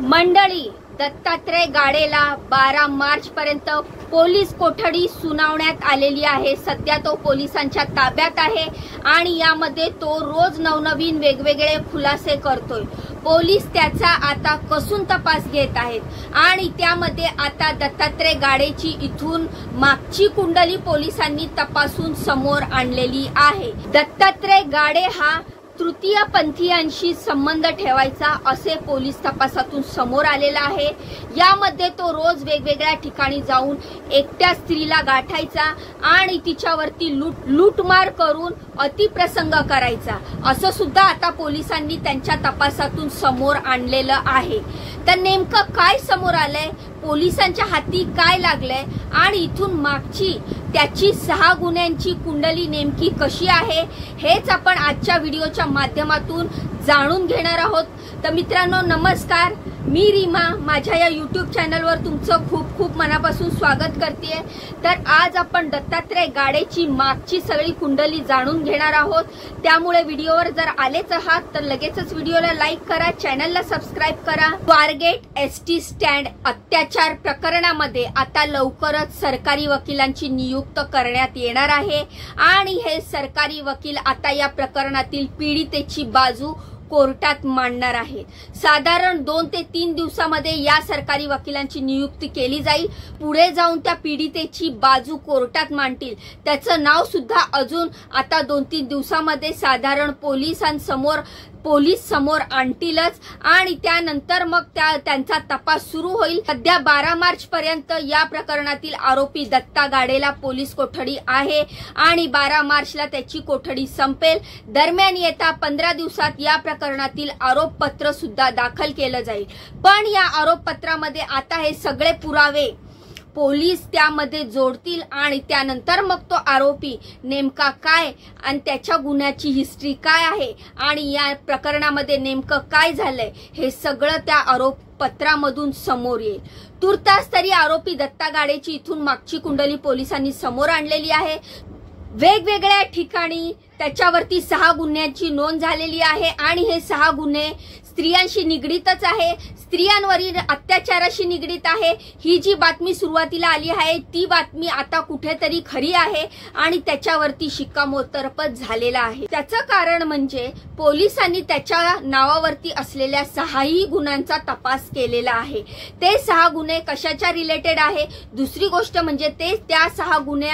मंडळी, दत्तात्रय गाडेला 12 मार्च पर्यंत पोलीस कोठडी सुनावण्यात आलेली आहे। सध्या तो पोलिसांच्या ताब्यात आहे आणि यामध्ये तो रोज नवनवीन वेगवेगळे खुलासे करतोय। पोलीस त्याचा आता कसून तपास घेत आहेत आणि त्यामध्ये आता दत्तात्रय गाडेची इथून मागची कुंडली पोलिसांनी तपासून समोर आणलेली आहे। दत्तात्रय गाडे हा तृतीय पंथीयांशी संबंध ठेवायचा असे पोलीस तपासातून समोर आलेला आहे। यामध्ये तो रोज वेगवेगळ्या ठिकाणी जाऊन एकट्या स्त्रीला गाठायचा आणि तिच्यावरती लूटमार करून अतिप्रसंग करायचा असं सुद्धा आता पोलिसांनी त्यांच्या तपासातून समोर आणलेलं आहे। तर नेमकं काय समोर आलंय, पोलिसांच्या हाती काय लागलंय आणि इथून मागची त्याची 6 गुन्ह्यांची कुंडली नेमकी कशी आहे हेच आपण आजच्या व्हिडिओच्या माध्यमातून जाणून घेणार आहोत। तर मित्रांनो नमस्कार, मी रीमा माझ्या या YouTube चॅनलवर तुमचं खूप खूप मनापासून स्वागत करते। तर आज आपण दत्तात्रय गाडेची मागची सगळी कुंडली जाणून घेणार आहोत। त्यामुळे व्हिडिओवर जर आलेच आहात तर लगेचच व्हिडिओला लाईक करा, चॅनलला सबस्क्राइब करा। स्वारगेट एसटी स्टँड अत्याचार प्रकरणामध्ये आता लवकरच सरकारी वकिलांची नियुक्ती करण्यात येणार आहे आणि हे सरकारी वकील आता या प्रकरणातील पीडितेची बाजू कोर्टात मांडणार आहे। साधारण 2 ते 3 दिवसामध्ये या सरकारी वकिलांची नियुक्ती केली जाईल। पुढे जाऊन त्या पीडितेची बाजू कोर्टात मांडतील। त्याचं नाव सुद्धा अजून आता 2-3 दिवसामध्ये साधारण पोलीस समोर आणतीलच आणि त्यानंतर मग त्यांचा तपास सुरू होईल। सध्या 12 मार्च पर्यंत या प्रकरणातील आरोपी दत्ता गाडेला पोलीस कोठडी आहे आणि 12 मार्चला त्याची कोठडी संपेल। दरम्यान येत्या 15 दिवसात या प्रकरणातील आरोपपत्र सुद्धा दाखल केलं जाईल। पण या आरोपपत्रामध्ये आता हे सगळे पुरावे पोलीस त्यामध्ये जोडतील आणि त्यानंतर मग तो आरोपी नेमका काय आणि त्याच्या गुन्ह्याची हिस्ट्री काय आहे आणि या प्रकरणामध्ये नेमकं काय झालंय हे सगळं त्या आरोपपत्रामधून समोर येईल। तुर्तास तरी आरोपी दत्ता गाडेची इथून मागची कुंडली पोलिसांनी समोर आणलेली आहे। वेगवेगळ्या ठिकाणी त्याच्यावरती 6 गुन्ह्यांची नोंद झालेली आहे आणि हे 6 गुन्हे स्त्रियांशी निगडीतच आहे, स्त्रियांवरील अत्याचाराशी निगडीत आहे। ही जी बातमी सुरुवातीला आली आहे ती बातमी आता कुठेतरी खरी आहे आणि त्याच्यावरती शिक्कामोर्तब झालेला आहे। त्याचं कारण म्हणजे पोलिसांनी त्याच्या नावावरती असलेल्या 6ही गुन्ह्यांचा तपास केलेला आहे। ते 6 गुन्हे कशाच्या रिलेटेड आहे, दुसरी गोष्ट म्हणजे ते त्या 6 गुन्हे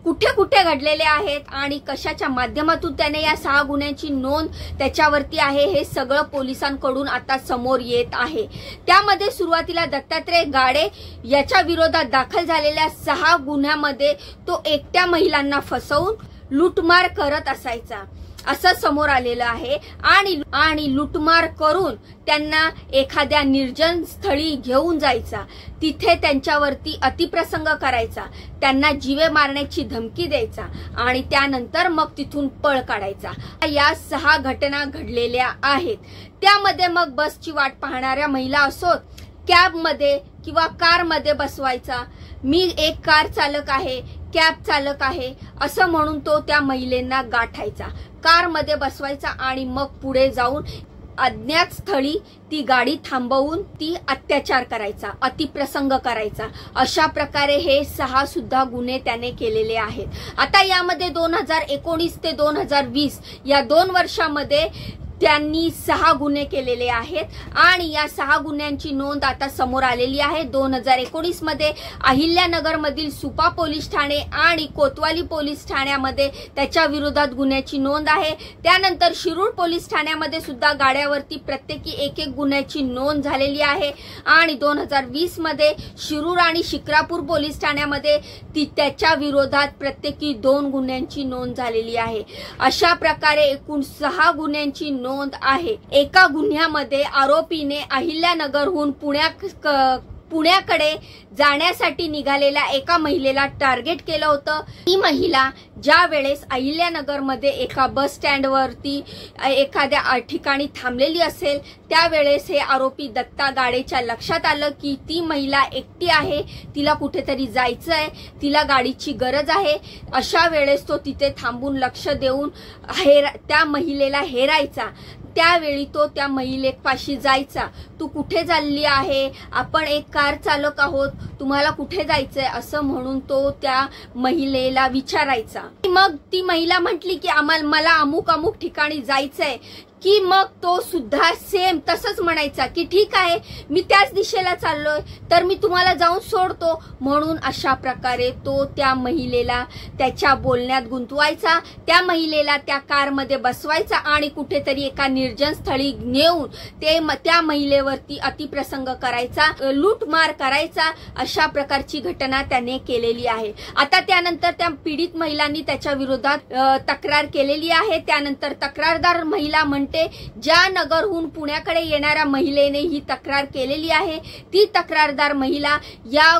कुठे कुठे घडलेले आहेत आणि कशाच्या माध्यमातून त्याने या 6 गुन्ह्यांची नोंद त्याच्यावरती आहे हे सगळं पोलिसांकडून आता समोर येत आहे। त्यामध्ये सुरुवातीला दत्तात्रय गाडे याच्या विरोधात दाखल झालेल्या 6 गुन्ह्यामध्ये तो एकट्या महिलांना फसवून लूटमार करत असायचा असं समोर आलेलं आहे आणि लूटमार करून त्यांना एखाद्या निर्जन स्थळी घेऊन जायचा, तिथे त्यांच्यावरती अतिप्रसंग करायचा, त्यांना जीवे मारण्याची धमकी द्यायचा आणि त्यानंतर मग तिथून पळ काढायचा। या 6 घटना घडलेल्या आहेत। त्यामध्ये मग बसची वाट पाहणाऱ्या महिला असोत, कॅबमध्ये किंवा कारमध्ये बसवायचा, मी एक कार चालक आहे, कॅब चालक आहे असं म्हणून तो त्या महिलेंना गाठायचा, कारमध्ये बसवायचा आणि मग पुढे जाऊन अज्ञात स्थळी ती गाडी थांबवून ती अत्याचार करायचा, अतिप्रसंग करायचा। अशा प्रकारे हे 6 सुद्धा गुन्हे त्याने केलेले आहेत। आता यामध्ये 2019 ते 2020 या 2 वर्षामध्ये त्यांनी 6 गुन्हे केलेले आहेत आणि या 6 गुन्ह्यांची नोंद आता समोर आलेली आहे। 2019 मध्ये अहिल्यानगर मधील सुपा पोलीस ठाणे आणि कोतवाली पोलीस ठाण्यामध्ये त्याच्या विरोधात गुन्ह्याची नोंद आहे। त्यानंतर शिरूर पोलीस ठाण्यामध्ये सुद्धा गाड्यावरती प्रत्येकी एक गुन्ह्याची नोंद झालेली आहे आणि 2020 मध्ये शिरूर आणि शिक्रापूर पोलीस ठाण्यामध्ये त्याच्या विरोधात प्रत्येकी 2 गुन्ह्यांची नोंद झालेली आहे। अशा प्रकारे एकूण 6 गुन्ह्यांची नोंद आहे। एका गुन्ह्यामध्ये आरोपीने अहिल्यानगरहून पुण्याकडे जाण्यासाठी ठिकाणी एका महिलेला टार्गेट केलं होतं। ही महिला ज्या वेळेस अहिल्यानगरमध्ये एका बस स्टँडवरती एखाद्या ठिकाणी थांबलेली असेल त्यावेळेस हे आरोपी दत्ता गाडेच्या लक्षात आलं की ती महिला एकटी आहे, तिला कुठेतरी जायचं आहे, तिला गाडीची गरज आहे। अशा वेळेस तो तिथे थांबून लक्ष देऊन त्या महिलेला हेरायचा। त्यावेळी तो त्या महिलेपाशी जायचा. तू कुठे चालली आहे, आपण एक कार चालक आहोत, तुम्हाला कुठे जायचंय असं म्हणून तो त्या महिलेला विचारायचा. मग ती महिला म्हटली की मला अमुक अमुक ठिकाणी जायचंय, की मग तो सुद्धा सेम तसंच म्हणायचा की ठीक आहे, मी त्याच दिशेला चाललोय, तर मी तुम्हाला जाऊन सोडतो. म्हणून अशा प्रकारे तो त्या महिलेला त्याच्या बोलण्यात गुंतवायचा, त्या महिलेला त्या कारमध्ये बसवायचा आणि कुठेतरी एका निर्जन स्थळी नेऊन त्या महिलेवरती अतिप्रसंग करायचा, लूटमार करायचा. अशा प्रकारची घटना त्याने केलेली आहे. आता त्यानंतर त्या पीडित महिलांनी त्याच्या विरोधात तक्रार केलेली आहे. त्यानंतर तक्रारदार महिला ज्या नगरहून पुण्याकडे येणाऱ्या महिलेने ही तक्रार केलेली आहे, ती तक्रारदार महिला या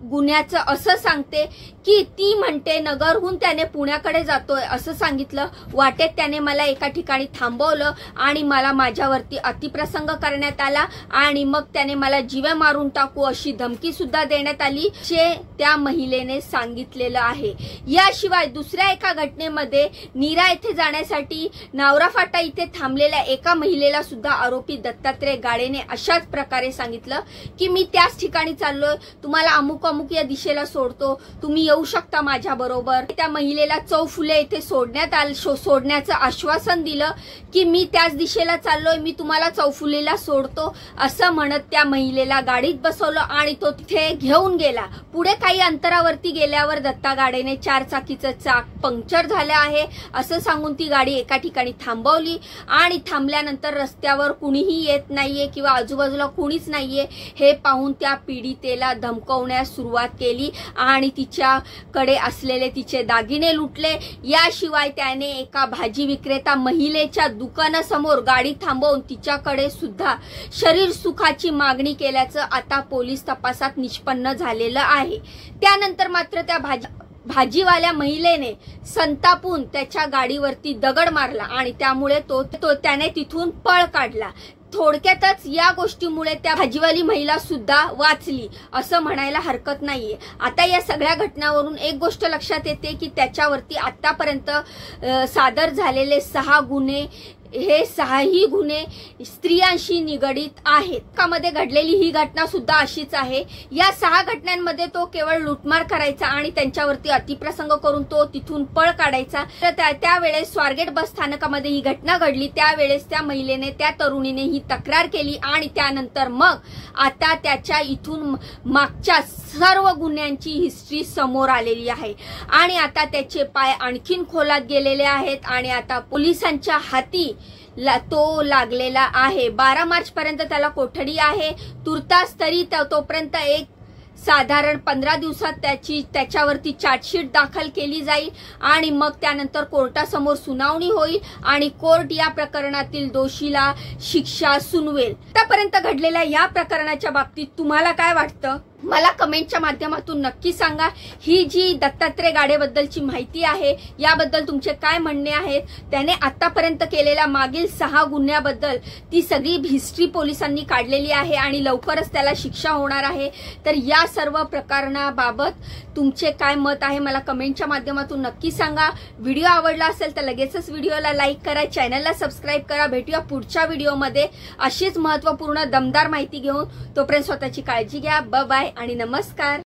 गुन्ह्याचं असं सांगते की ती म्हणते नगरहून त्याने पुण्याकडे जातोय असं सांगितलं. वाटेत त्याने मला एका ठिकाणी थांबवलं आणि मला माझ्यावरती अतिप्रसंग करण्यात आला आणि मग त्याने मला जीवे मारून टाकू अशी धमकी सुद्धा देण्यात आली, जे त्या महिलेने सांगितलेलं आहे. याशिवाय दुसऱ्या एका घटनेमध्ये नीरा येथे जाण्यासाठी नावरा फाटा इथे थांबलेल्या एका महिलेला सुद्धा आरोपी दत्तात्रय गाडेने अशाच प्रकारे सांगितलं की मी त्याच ठिकाणी चाललोय, तुम्हाला अमुक अमुक या दिशेला सोडतो, तुम्ही येऊ शकता माझ्या बरोबर. त्या महिलेला चौफुले येथे सोडण्याचं आश्वासन दिलं की मी त्याच दिशेला चाललोय, मी तुम्हाला चौफुलेला सोडतो असं म्हणत त्या महिलेला गाडीत बसवलं आणि तो तिथे घेऊन गेला. पुढे काही अंतरावरती गेल्यावर दत्ता गाडेने 4 चाकीचं चाक पंक्चर झालं आहे असं सांगून ती गाडी एका ठिकाणी थांबवली आणि थांबल्यानंतर रस्त्यावर कुणीही येत नाहीये किंवा आजूबाजूला कुणीच नाहीये हे पाहून त्या पीडितेला धमकवण्यास सुरुवात केली आणि तिच्याकडे असलेले तिचे दागिने लुटले. याशिवाय त्याने एका भाजी विक्रेता महिलेच्या दुकानासमोर गाडी थांबवून तिच्याकडे सुद्धा शरीर सुखाची मागणी केल्याचं आता पोलीस तपासात निष्पन्न झालेलं आहे. त्यानंतर मात्र त्या भाजीवाल्या महिलेने संतापून त्याच्या गाडीवरती दगड मारला आणि त्यामुळे त्याने तिथून पळ काढला. थोडक्यातच या गोष्टीमुळे त्या भाजीवाली महिला सुद्धा वाचली असं म्हणायला हरकत नाहीये. आता या सगळ्या घटनावरून एक गोष्ट लक्षात येते की त्याच्यावरती आतापर्यंत सादर झालेले 6 गुन्हे, हे 6ही गुन्हे स्त्रियांशी निगडीत आहेत. कामध्ये घडलेली ही घटना सुद्धा अशीच आहे. या 6 घटनांमध्ये तो केवळ लुटमार करायचा आणि त्यांच्यावरती अतिप्रसंग करून तो तिथून पळ काढायचा. तर त्यावेळेस स्वारगेट बस स्थानकामध्ये ही घटना घडली. त्यावेळेस त्या महिलेने, त्या तरुणीने ही तक्रार केली आणि त्यानंतर मग आता त्याच्या इथून मागच्या सर्व गुन्ह्यांची हिस्ट्री समोर आलेली आहे आणि आता त्याचे पाय आणखीन खोलात गेलेले आहेत आणि आता पोलिसांच्या हाती तो लागलेला आहे. 12 मार्च पर्यंत त्याला कोठडी आहे. तुर्तास तरी तोपर्यंत एक साधारण 15 दिवसात त्याच्यावरती चार्जशीट दाखल केली जाईल आणि मग त्यानंतर कोर्टासमोर सुनावणी होईल आणि कोर्ट या प्रकरणातील दोषीला शिक्षा सुनवेल. आतापर्यंत घडलेल्या या प्रकरणाच्या बाबतीत तुम्हाला काय वाटतं मला कमेंटच्या माध्यमातून नक्की सांगा. ही जी दत्तात्रय गाडेबद्दलची माहिती आहे याबद्दल तुमचे काय म्हणणे आहेत, त्याने आतापर्यंत केलेल्या मागील 6 गुन्ह्याबद्दल ती सगळी हिस्ट्री पोलिसांनी काढलेली आहे आणि लवकरच त्याला शिक्षा होणार आहे. तर या सर्व प्रकरणाबाबत तुमचे काय मत आहे मला कमेंटच्या माध्यमातून नक्की सांगा. व्हिडिओ आवडला असेल तर लगेचच व्हिडिओला लाईक करा, चॅनलला सबस्क्राईब करा. भेटूया पुढच्या व्हिडिओमध्ये अशीच महत्त्वपूर्ण दमदार माहिती घेऊन. तोपर्यंत स्वतःची काळजी घ्या. बाय आणि नमस्कार.